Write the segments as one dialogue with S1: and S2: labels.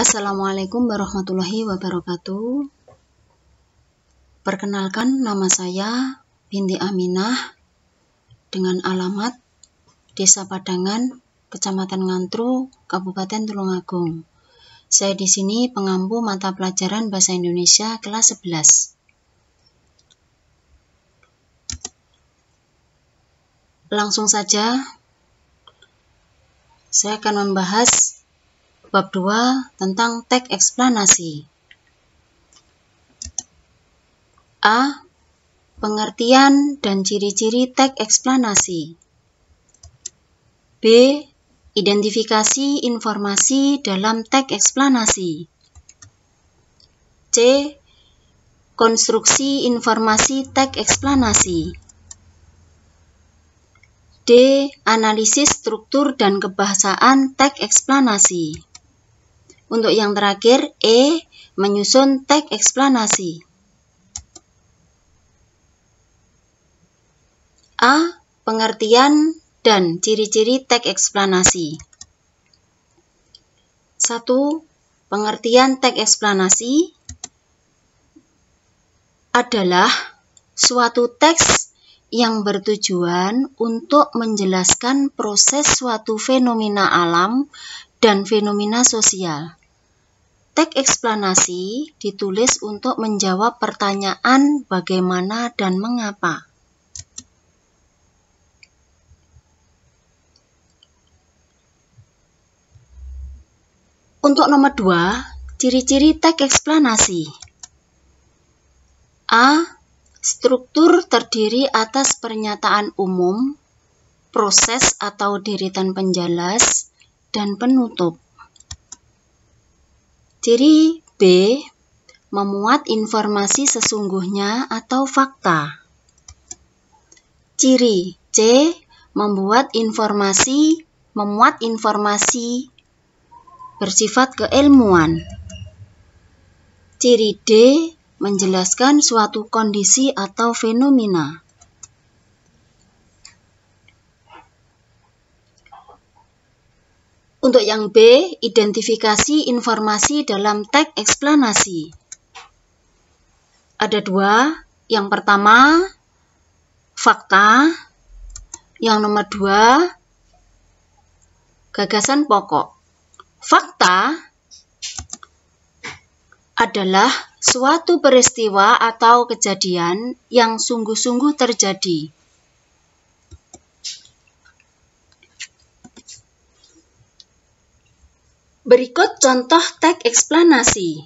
S1: Assalamualaikum warahmatullahi wabarakatuh. Perkenalkan, nama saya Binti Aminah dengan alamat Desa Padangan, Kecamatan Ngantru, Kabupaten Tulungagung. Saya di sini pengampu mata pelajaran Bahasa Indonesia kelas 11. Langsung saja, saya akan membahas bab 2 tentang teks eksplanasi. A. Pengertian dan ciri-ciri teks eksplanasi. B. Identifikasi informasi dalam teks eksplanasi. C. Konstruksi informasi teks eksplanasi. D. Analisis struktur dan kebahasaan teks eksplanasi. Untuk yang terakhir, E. Menyusun teks eksplanasi. A. Pengertian dan ciri-ciri teks eksplanasi. 1. Pengertian teks eksplanasi adalah suatu teks yang bertujuan untuk menjelaskan proses suatu fenomena alam dan fenomena sosial. Teks eksplanasi ditulis untuk menjawab pertanyaan bagaimana dan mengapa. Untuk nomor 2, ciri-ciri teks eksplanasi. A. Struktur terdiri atas pernyataan umum, proses atau deretan penjelas, dan penutup. Ciri B. Memuat informasi sesungguhnya atau fakta. Ciri C. Memuat informasi bersifat keilmuan. Ciri D. Menjelaskan suatu kondisi atau fenomena. Untuk yang B, identifikasi informasi dalam teks eksplanasi. Ada 2. Yang pertama, fakta. Yang nomor 2, gagasan pokok. Fakta adalah suatu peristiwa atau kejadian yang sungguh-sungguh terjadi. Berikut contoh teks eksplanasi.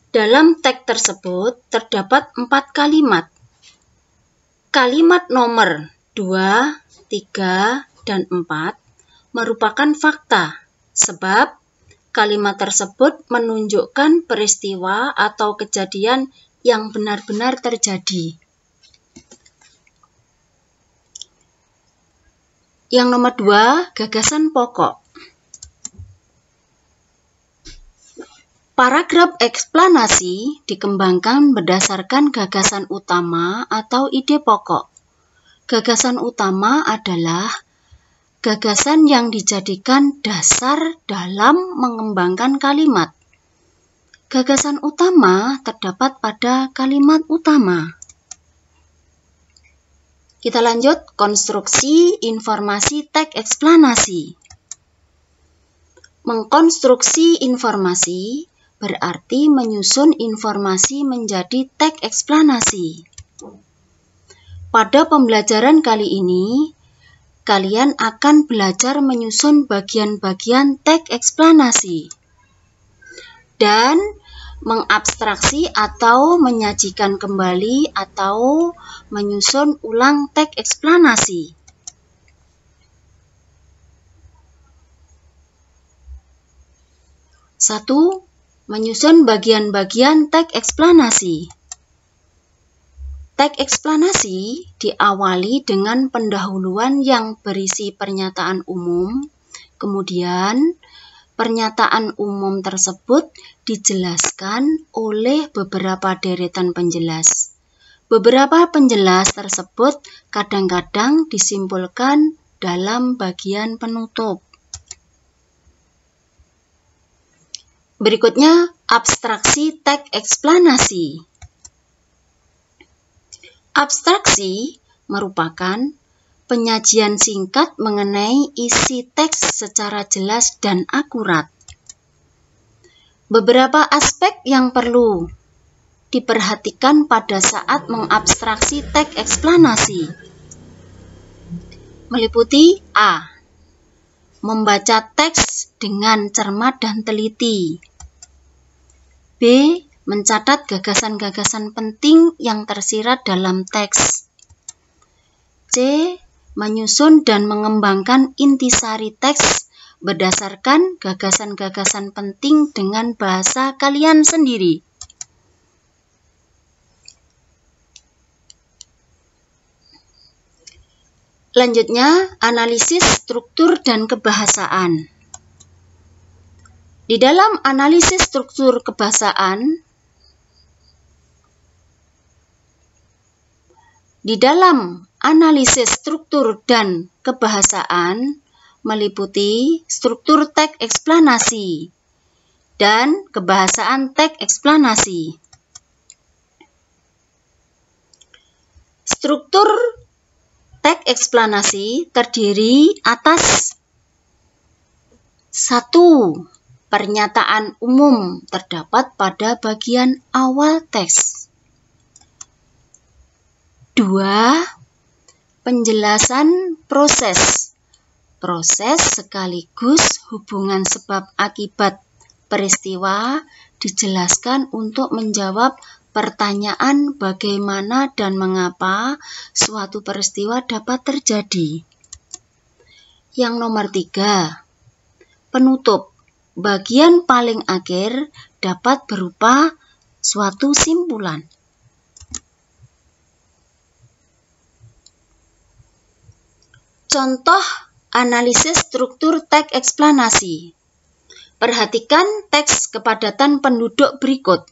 S1: Dalam teks tersebut terdapat 4 kalimat. Kalimat nomor 2, 3, dan 4 merupakan fakta, sebab kalimat tersebut menunjukkan peristiwa atau kejadian yang benar-benar terjadi. Yang nomor 2, gagasan pokok. Paragraf eksplanasi dikembangkan berdasarkan gagasan utama atau ide pokok. Gagasan utama adalah gagasan yang dijadikan dasar dalam mengembangkan kalimat. Gagasan utama terdapat pada kalimat utama. Kita lanjut, konstruksi informasi teks eksplanasi. Mengkonstruksi informasi berarti menyusun informasi menjadi teks eksplanasi. Pada pembelajaran kali ini, kalian akan belajar menyusun bagian-bagian teks eksplanasi dan mengabstraksi atau menyajikan kembali atau menyusun ulang teks eksplanasi. Satu, menyusun bagian-bagian teks eksplanasi. Teks eksplanasi diawali dengan pendahuluan yang berisi pernyataan umum, kemudian pernyataan umum tersebut dijelaskan oleh beberapa deretan penjelas. Beberapa penjelas tersebut kadang-kadang disimpulkan dalam bagian penutup. Berikutnya, abstraksi teks eksplanasi. Abstraksi merupakan penyajian singkat mengenai isi teks secara jelas dan akurat. Beberapa aspek yang perlu diperhatikan pada saat mengabstraksi teks eksplanasi meliputi A. Membaca teks dengan cermat dan teliti. B. Mencatat gagasan-gagasan penting yang tersirat dalam teks. C. Menyusun dan mengembangkan intisari teks berdasarkan gagasan-gagasan penting dengan bahasa kalian sendiri. Lanjutnya, analisis struktur dan kebahasaan. Di dalam analisis struktur kebahasaan, meliputi struktur teks eksplanasi dan kebahasaan teks eksplanasi. Struktur teks eksplanasi terdiri atas 1. Pernyataan umum terdapat pada bagian awal teks. 2. Penjelasan proses sekaligus hubungan sebab akibat peristiwa dijelaskan untuk menjawab pertanyaan bagaimana dan mengapa suatu peristiwa dapat terjadi. Yang nomor 3, penutup. Bagian paling akhir dapat berupa suatu simpulan. Contoh analisis struktur teks eksplanasi. Perhatikan teks kepadatan penduduk berikut.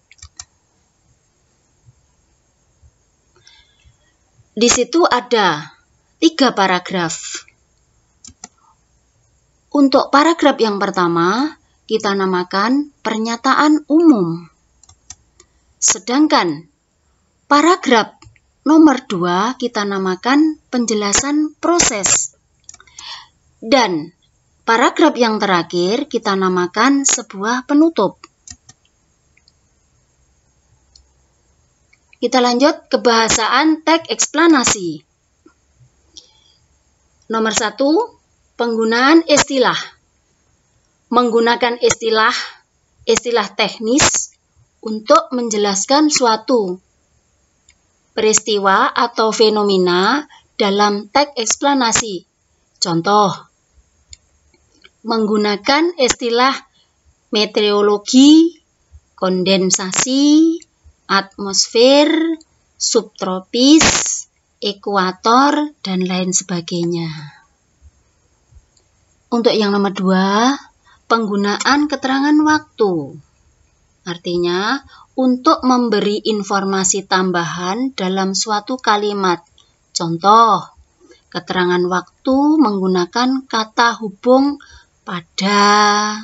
S1: Di situ ada 3 paragraf. Untuk paragraf yang pertama, kita namakan pernyataan umum. Sedangkan paragraf nomor 2 kita namakan penjelasan proses. Dan paragraf yang terakhir kita namakan sebuah penutup. Kita lanjut ke kebahasaan teks eksplanasi. Nomor 1, penggunaan istilah. Menggunakan istilah teknis untuk menjelaskan suatu peristiwa atau fenomena dalam teks eksplanasi. Contoh, menggunakan istilah meteorologi, kondensasi, atmosfer, subtropis, ekuator, dan lain sebagainya. Untuk yang nomor 2, penggunaan keterangan waktu. Artinya, untuk memberi informasi tambahan dalam suatu kalimat. Contoh, keterangan waktu menggunakan kata hubung pada,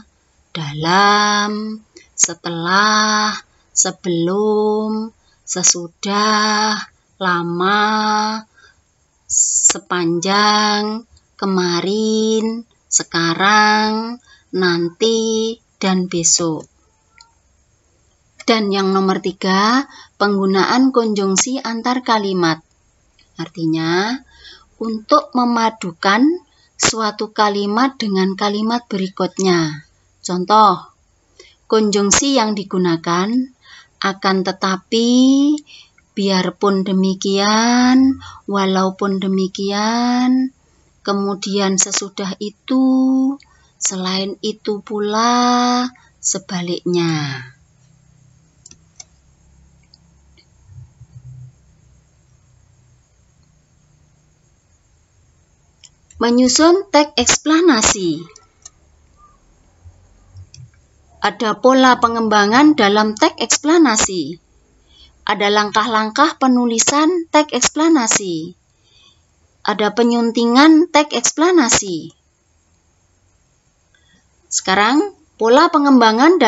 S1: dalam, setelah, sebelum, sesudah, lama, sepanjang, kemarin, sekarang, nanti, dan besok. Dan yang nomor 3, penggunaan konjungsi antar kalimat. Artinya, untuk memadukan suatu kalimat dengan kalimat berikutnya. Contoh, konjungsi yang digunakan akan tetapi, biarpun demikian, walaupun demikian, kemudian sesudah itu, selain itu pula, sebaliknya. Menyusun teks eksplanasi. Ada pola pengembangan dalam teks eksplanasi. Ada langkah-langkah penulisan teks eksplanasi. Ada penyuntingan teks eksplanasi. Sekarang, pola pengembangan